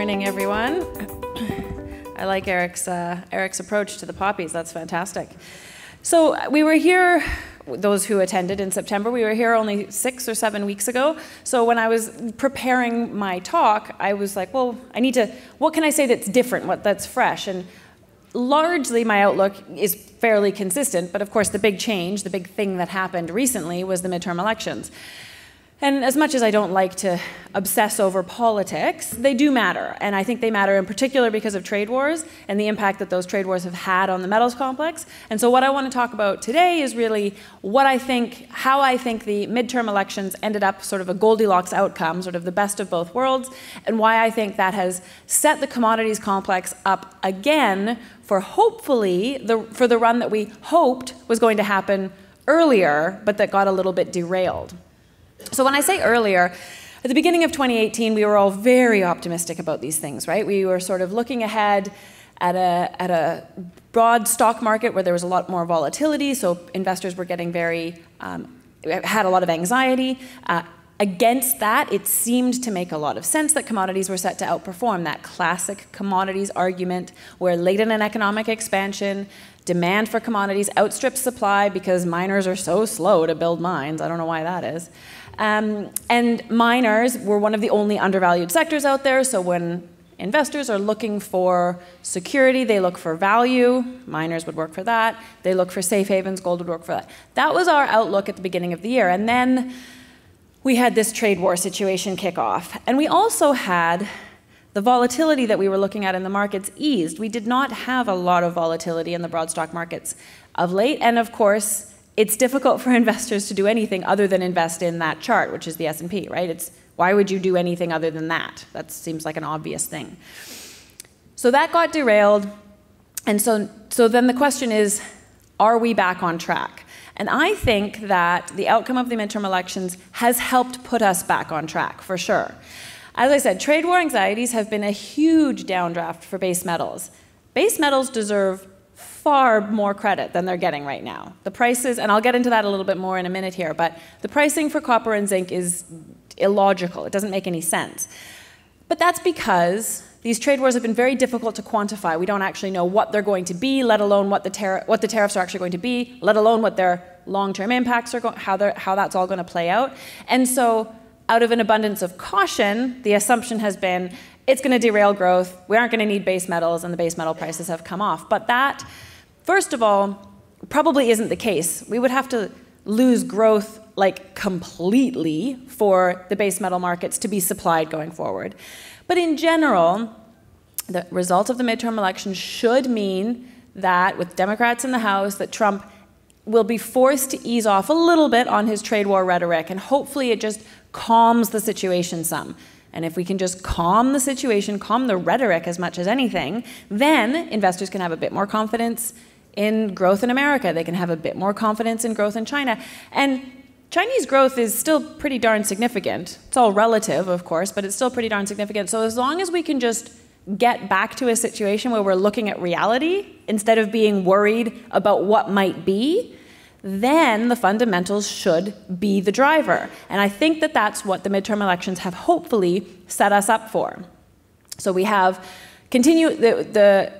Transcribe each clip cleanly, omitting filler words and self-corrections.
morning, everyone. I like Eric's approach to the poppies. That's fantastic. So we were here, those who attended in September, we were here only 6 or 7 weeks ago. So when I was preparing my talk, I was like, well, what can I say that's different, that's fresh? And largely my outlook is fairly consistent, but of course the big change, the big thing that happened recently was the midterm elections. And as much as I don't like to obsess over politics, they do matter. And I think they matter in particular because of trade wars and the impact that those trade wars have had on the metals complex. And so what I want to talk about today is really how I think the midterm elections ended up sort of a Goldilocks outcome, sort of the best of both worlds, and why I think that has set the commodities complex up again for hopefully for the run that we hoped was going to happen earlier, but that got a little bit derailed. So when I say earlier, at the beginning of 2018, we were all very optimistic about these things, right? We were sort of looking ahead at a broad stock market where there was a lot more volatility, so investors were getting had a lot of anxiety. Against that, it seemed to make a lot of sense that commodities were set to outperform, that classic commodities argument where late in an economic expansion, demand for commodities outstrips supply because miners are so slow to build mines. I don't know why that is. And miners were one of the only undervalued sectors out there, so when investors are looking for security, they look for value. Miners would work for that. They look for safe havens. Gold would work for that. That was our outlook at the beginning of the year. And then we had this trade war situation kick off. And we also had the volatility that we were looking at in the markets eased. We did not have a lot of volatility in the broad stock markets of late. And of course, it's difficult for investors to do anything other than invest in that chart, which is the S&P, right? Why would you do anything other than that? That seems like an obvious thing. So that got derailed. And so then the question is, are we back on track? And I think that the outcome of the midterm elections has helped put us back on track, for sure. As I said, trade war anxieties have been a huge downdraft for base metals. Base metals deserve far more credit than they're getting right now. The prices, and I'll get into that a little bit more in a minute here, but the pricing for copper and zinc is illogical. It doesn't make any sense. But that's because these trade wars have been very difficult to quantify. We don't actually know what they're going to be, let alone what the tariffs are actually going to be, let alone what their long-term impacts are, how that's all going to play out. And so out of an abundance of caution, the assumption has been it's going to derail growth, we aren't going to need base metals, and the base metal prices have come off. But that, first of all, probably isn't the case. We would have to lose growth like completely for the base metal markets to be supplied going forward. But in general, the result of the midterm elections should mean that with Democrats in the House, that Trump will be forced to ease off a little bit on his trade war rhetoric, and hopefully it just calms the situation some. And if we can just calm the situation, calm the rhetoric as much as anything, then investors can have a bit more confidence in growth in America. They can have a bit more confidence in growth in China. And Chinese growth is still pretty darn significant. It's all relative, of course, but it's still pretty darn significant. So as long as we can just get back to a situation where we're looking at reality instead of being worried about what might be, then the fundamentals should be the driver. And I think that that's what the midterm elections have hopefully set us up for. So we have the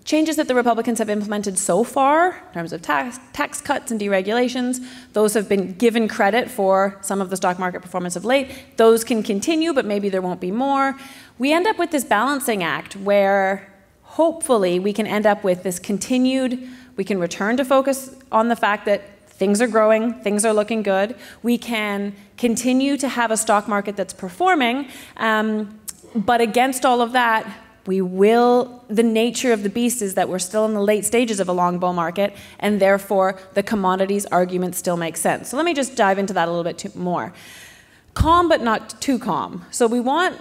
changes that the Republicans have implemented so far in terms of tax cuts and deregulations. Those have been given credit for some of the stock market performance of late. Those can continue, but maybe there won't be more. We end up with this balancing act where hopefully we can end up with this we can return to focus on the fact that things are growing, things are looking good. We can continue to have a stock market that's performing, but against all of that, the nature of the beast is that we're still in the late stages of a long bull market, and therefore the commodities argument still makes sense. So let me just dive into that a little bit more. Calm, but not too calm. So we want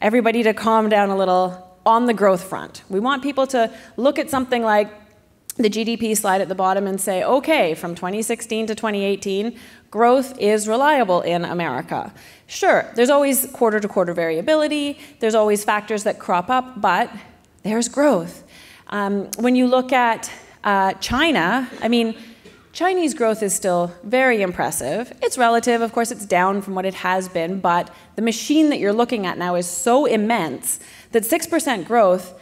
everybody to calm down a little on the growth front. We want people to look at something like the GDP slide at the bottom and say, okay, from 2016 to 2018, growth is reliable in America. Sure, there's always quarter-to-quarter variability, there's always factors that crop up, but there's growth. When you look at China, I mean, Chinese growth is still very impressive. It's relative, of course it's down from what it has been, but the machine that you're looking at now is so immense that 6% growth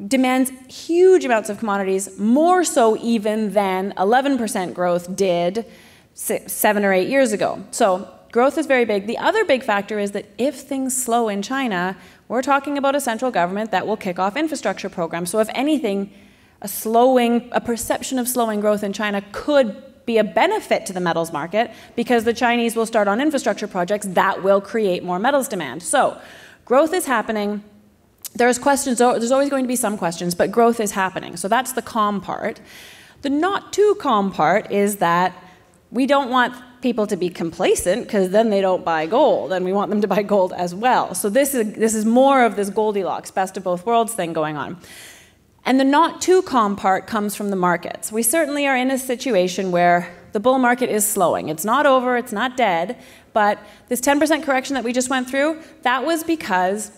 demands huge amounts of commodities, more so even than 11% growth did 7 or 8 years ago. So growth is very big. The other big factor is that if things slow in China, we're talking about a central government that will kick off infrastructure programs. So if anything, a perception of slowing growth in China could be a benefit to the metals market because the Chinese will start on infrastructure projects that will create more metals demand. So growth is happening. There's questions, there's always going to be some questions, but growth is happening. So that's the calm part. The not too calm part is that we don't want people to be complacent because then they don't buy gold, and we want them to buy gold as well. So this is more of this Goldilocks, best of both worlds thing going on. And the not too calm part comes from the markets. We certainly are in a situation where the bull market is slowing. It's not over, it's not dead, but this 10% correction that we just went through, that was because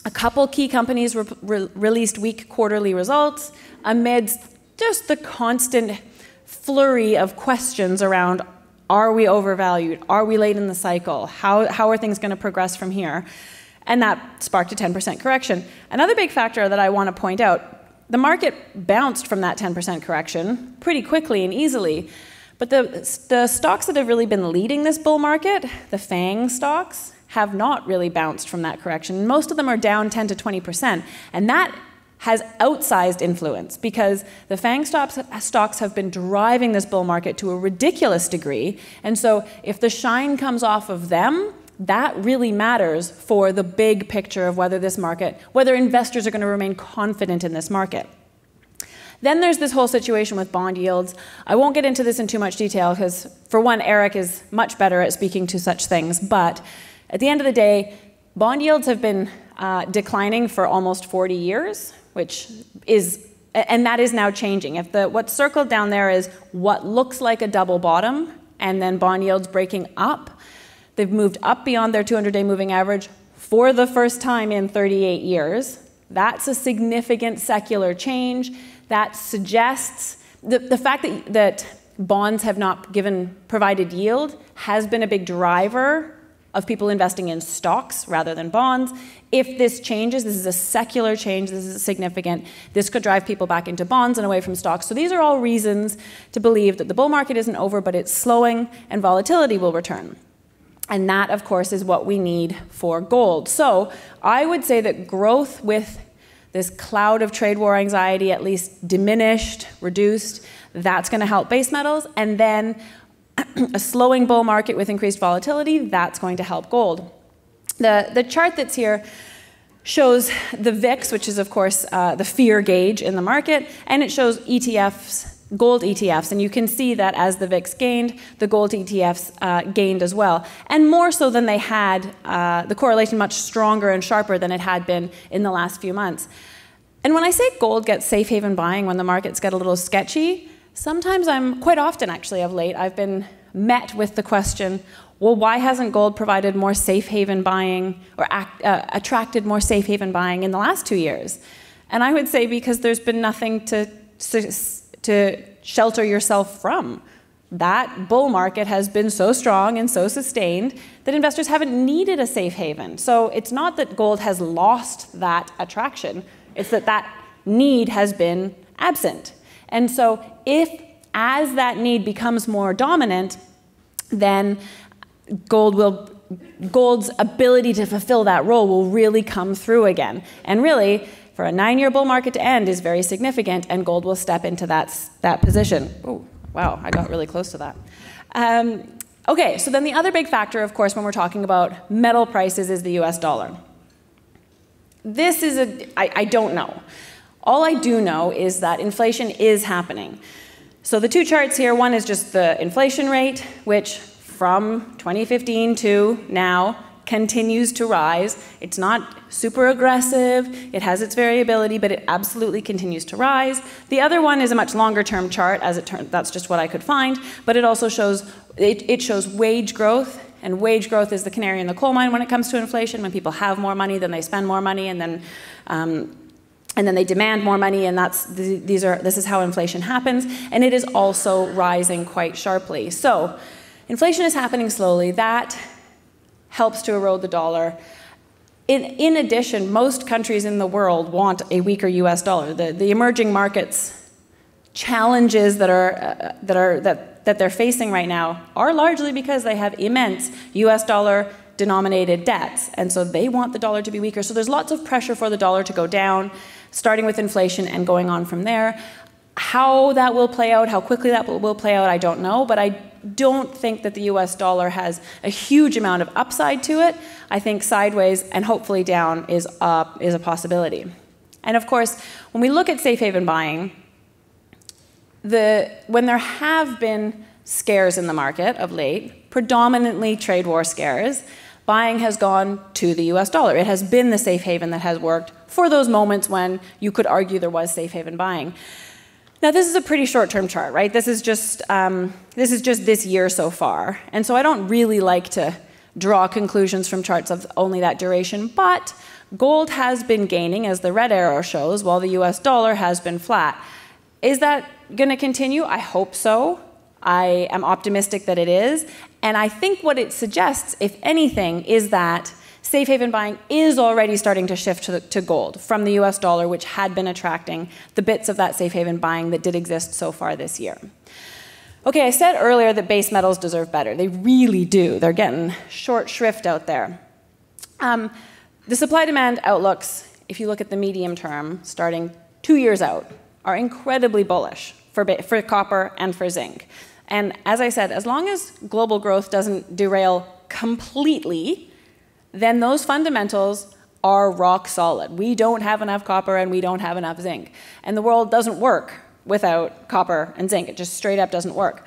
a couple key companies released weak quarterly results amidst just the constant flurry of questions around, are we overvalued? Are we late in the cycle? How are things going to progress from here? And that sparked a 10% correction. Another big factor that I want to point out, the market bounced from that 10% correction pretty quickly and easily, but the stocks that have really been leading this bull market, the FANG stocks, have not really bounced from that correction. Most of them are down 10 to 20%, and that has outsized influence because the FANG stocks have been driving this bull market to a ridiculous degree, and so if the shine comes off of them, that really matters for the big picture of whether this market, whether investors are going to remain confident in this market. Then there's this whole situation with bond yields. I won't get into this in too much detail because, for one, Eric is much better at speaking to such things, but at the end of the day, bond yields have been declining for almost 40 years, and that is now changing. If what's circled down there is what looks like a double bottom, and then bond yields breaking up, they've moved up beyond their 200-day moving average for the first time in 38 years. That's a significant secular change. That suggests the fact that bonds have not provided yield has been a big driver of people investing in stocks rather than bonds. If this changes, this is a secular change, this is significant, this could drive people back into bonds and away from stocks. So these are all reasons to believe that the bull market isn't over, but it's slowing and volatility will return. And that, of course, is what we need for gold. So I would say that growth with this cloud of trade war anxiety at least diminished, reduced, that's going to help base metals. And then a slowing bull market with increased volatility, that's going to help gold. The chart that's here shows the VIX, which is, of course, the fear gauge in the market, and it shows ETFs, gold ETFs, and you can see that as the VIX gained, the gold ETFs gained as well, and more so than they had, the correlation much stronger and sharper than it had been in the last few months. And when I say gold gets safe haven buying when the markets get a little sketchy, sometimes quite often actually of late, I've been met with the question, well, why hasn't gold provided more safe haven buying or attracted more safe haven buying in the last 2 years? And I would say because there's been nothing to shelter yourself from. That bull market has been so strong and so sustained that investors haven't needed a safe haven. So it's not that gold has lost that attraction, it's that that need has been absent. And so as that need becomes more dominant, then gold's ability to fulfill that role will really come through again. And really, for a 9-year bull market to end is very significant, and gold will step into that position. Oh, wow, I got really close to that. Okay, so then the other big factor, of course, when we're talking about metal prices is the US dollar. This is I don't know. All I do know is that inflation is happening. So the two charts here, one is just the inflation rate, which from 2015 to now continues to rise. It's not super aggressive, it has its variability, but it absolutely continues to rise. The other one is a much longer term chart, as it turns, that's just what I could find, but it also shows, it shows wage growth, and wage growth is the canary in the coal mine when it comes to inflation. When people have more money, then they spend more money, and then they demand more money, and this is how inflation happens, and it is also rising quite sharply. So inflation is happening slowly. That helps to erode the dollar. In addition, most countries in the world want a weaker US dollar. The emerging markets challenges that they're facing right now are largely because they have immense US dollar denominated debts, and so they want the dollar to be weaker. So there's lots of pressure for the dollar to go down, starting with inflation and going on from there. How that will play out, how quickly that will play out, I don't know, but I don't think that the US dollar has a huge amount of upside to it. I think sideways and hopefully down is a possibility. And of course, when we look at safe haven buying, when there have been scares in the market of late, predominantly trade war scares, buying has gone to the US dollar. It has been the safe haven that has worked for those moments when you could argue there was safe haven buying. Now, this is a pretty short-term chart, right? This is just this year so far. And so I don't really like to draw conclusions from charts of only that duration, but gold has been gaining, as the red arrow shows, while the US dollar has been flat. Is that going to continue? I hope so. I am optimistic that it is. And I think what it suggests, if anything, is that safe haven buying is already starting to shift to gold from the US dollar, which had been attracting the bits of that safe haven buying that did exist so far this year. Okay, I said earlier that base metals deserve better. They really do. They're getting short shrift out there. The supply-demand outlooks, if you look at the medium term, starting 2 years out, are incredibly bullish for copper and for zinc. And as I said, as long as global growth doesn't derail completely, then those fundamentals are rock solid. We don't have enough copper and we don't have enough zinc. And the world doesn't work without copper and zinc. It just straight up doesn't work.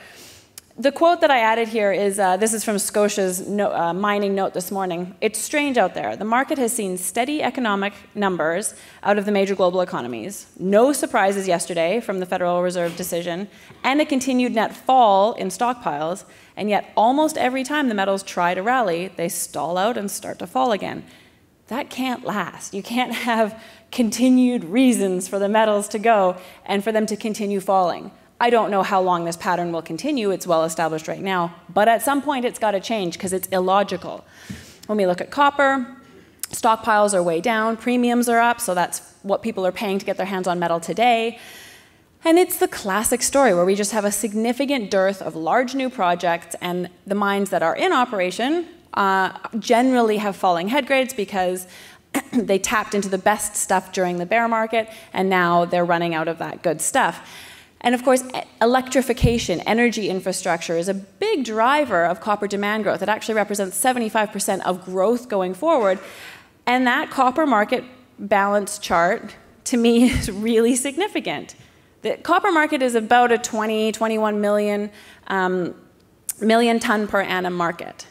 The quote that I added here is, this is from Scotia's mining note this morning. It's strange out there. The market has seen steady economic numbers out of the major global economies. No surprises yesterday from the Federal Reserve decision, and a continued net fall in stockpiles. And yet almost every time the metals try to rally, they stall out and start to fall again. That can't last. You can't have continued reasons for the metals to go and for them to continue falling. I don't know how long this pattern will continue. It's well established right now. But at some point, it's got to change because it's illogical. When we look at copper, stockpiles are way down. Premiums are up, so that's what people are paying to get their hands on metal today. And it's the classic story where we just have a significant dearth of large new projects, and the mines that are in operation generally have falling head grades because they tapped into the best stuff during the bear market, and now they're running out of that good stuff. And of course, electrification, energy infrastructure is a big driver of copper demand growth. It actually represents 75% of growth going forward. And that copper market balance chart, to me, is really significant. The copper market is about a 21 million ton per annum market.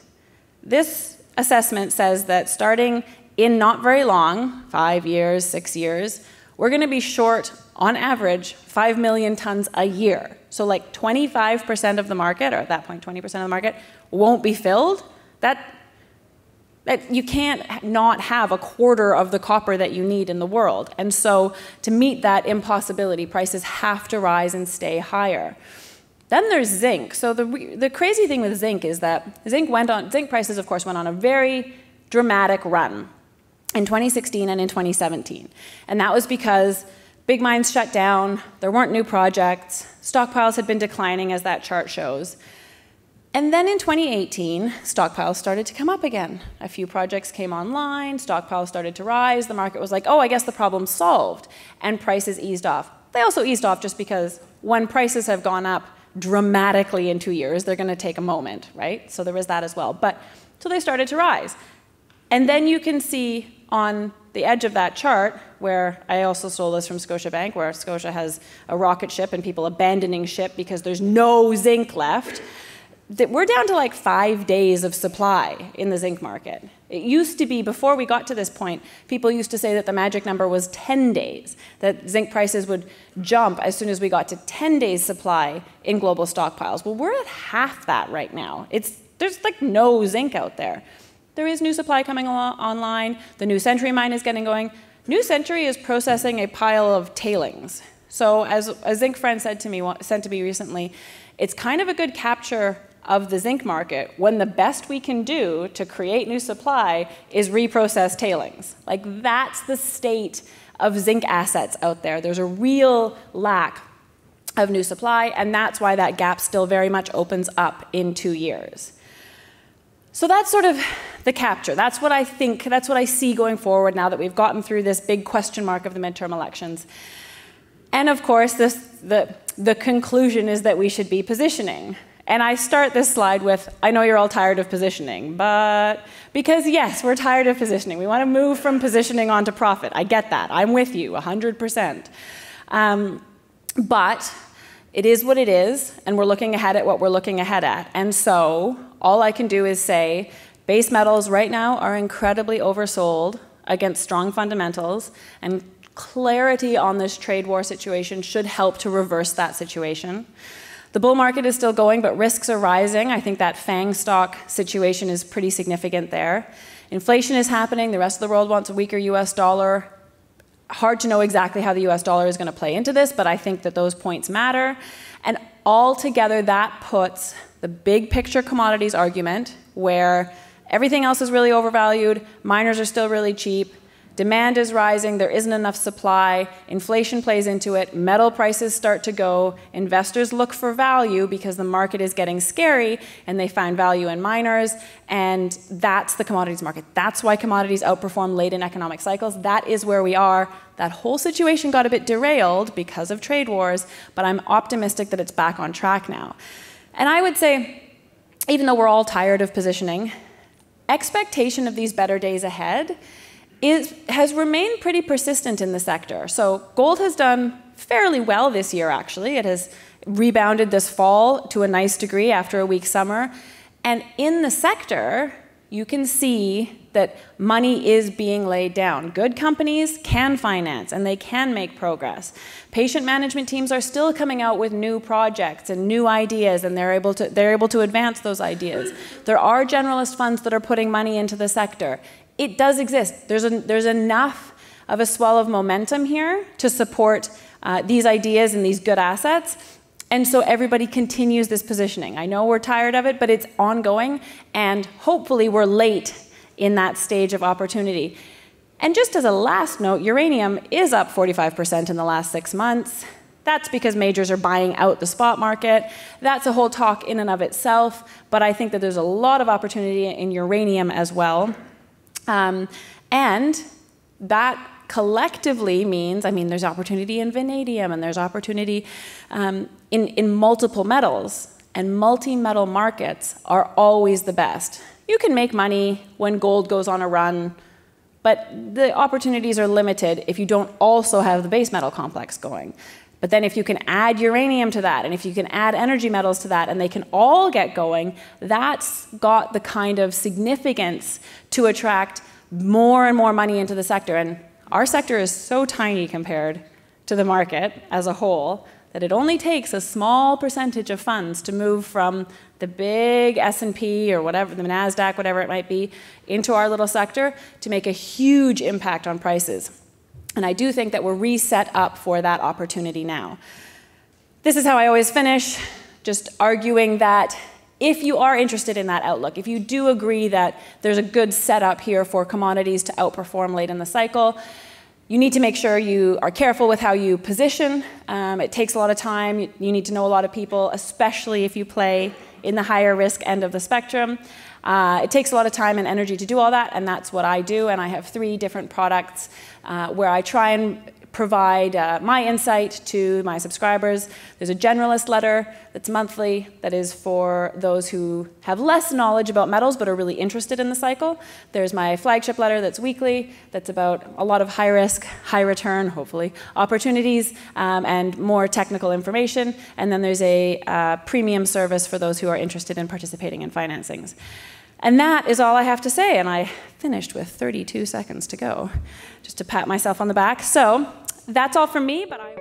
This assessment says that starting in not very long, 5 years, 6 years, we're going to be short, on average, 5 million tons a year. So like 25% of the market, or at that point 20% of the market, won't be filled. That you can't not have a quarter of the copper that you need in the world. And so to meet that impossibility, prices have to rise and stay higher. Then there's zinc. So the crazy thing with zinc is that zinc prices, of course, went on a very dramatic run in 2016 and in 2017. And that was because big mines shut down, there weren't new projects, stockpiles had been declining, as that chart shows. And then in 2018, stockpiles started to come up again. A few projects came online, stockpiles started to rise, the market was like, oh, I guess the problem's solved, and prices eased off. They also eased off just because when prices have gone up dramatically in 2 years, they're going to take a moment, right? So there was that as well. So they started to rise. And then you can see on the edge of that chart, where I also stole this from Scotiabank, where Scotia has a rocket ship and people abandoning ship because there's no zinc left, that we're down to like 5 days of supply in the zinc market. It used to be, before we got to this point, people used to say that the magic number was 10 days, that zinc prices would jump as soon as we got to 10 days supply in global stockpiles. Well, we're at half that right now. There's like no zinc out there. There is new supply coming online. The New Century mine is getting going. New Century is processing a pile of tailings. So as a zinc friend said to me recently, it's kind of a good capture of the zinc market when the best we can do to create new supply is reprocess tailings. Like, that's the state of zinc assets out there. There's a real lack of new supply, and that's why that gap still very much opens up in 2 years. So that's sort of the capture. That's what I think, that's what I see going forward now that we've gotten through this big question mark of the midterm elections. And of course, the conclusion is that we should be positioning. And I start this slide with, I know you're all tired of positioning, but because yes, we're tired of positioning. We want to move from positioning onto profit. I get that. I'm with you 100%. But it is what it is, and we're looking ahead at what we're looking ahead at. And so all I can do is say base metals right now are incredibly oversold against strong fundamentals, and clarity on this trade war situation should help to reverse that situation. The bull market is still going, but risks are rising. I think that FANG stock situation is pretty significant there. Inflation is happening. The rest of the world wants a weaker US dollar. Hard to know exactly how the US dollar is going to play into this, but I think that those points matter. And altogether, that puts the big picture commodities argument, where everything else is really overvalued, miners are still really cheap, demand is rising, there isn't enough supply, inflation plays into it, metal prices start to go, investors look for value because the market is getting scary, and they find value in miners, and that's the commodities market. That's why commodities outperform late in economic cycles. That is where we are. That whole situation got a bit derailed because of trade wars, but I'm optimistic that it's back on track now. And I would say, even though we're all tired of positioning, expectation of these better days ahead has remained pretty persistent in the sector. So gold has done fairly well this year, actually. It has rebounded this fall to a nice degree after a weak summer. And in the sector, you can see that money is being laid down. Good companies can finance, and they can make progress. Patient management teams are still coming out with new projects and new ideas, and they're able to advance those ideas. There are generalist funds that are putting money into the sector. It does exist. There's enough of a swell of momentum here to support these ideas and these good assets. And so everybody continues this positioning. I know we're tired of it, but it's ongoing, and hopefully we're late in that stage of opportunity. And just as a last note, uranium is up 45% in the last 6 months. That's because majors are buying out the spot market. That's a whole talk in and of itself, but I think that there's a lot of opportunity in uranium as well. And that collectively means, I mean, there's opportunity in vanadium, and there's opportunity in multiple metals, and multi-metal markets are always the best. You can make money when gold goes on a run, but the opportunities are limited if you don't also have the base metal complex going. But then if you can add uranium to that, and if you can add energy metals to that, and they can all get going, that's got the kind of significance to attract more and more money into the sector. And our sector is so tiny compared to the market as a whole that it only takes a small percentage of funds to move from the big S&P or whatever, the NASDAQ, whatever it might be, into our little sector to make a huge impact on prices. And I do think that we're reset up for that opportunity now. This is how I always finish, just arguing that if you are interested in that outlook, if you do agree that there's a good setup here for commodities to outperform late in the cycle, you need to make sure you are careful with how you position. It takes a lot of time. You need to know a lot of people, especially if you play in the higher risk end of the spectrum. It takes a lot of time and energy to do all that, and that's what I do. And I have 3 different products where I try and provide my insight to my subscribers. There's a generalist letter that's monthly that is for those who have less knowledge about metals but are really interested in the cycle. There's my flagship letter that's weekly, that's about a lot of high risk, high return, hopefully, opportunities and more technical information. And then there's a premium service for those who are interested in participating in financings. And that is all I have to say, and I finished with 32 seconds to go, just to pat myself on the back. So that's all from me, but I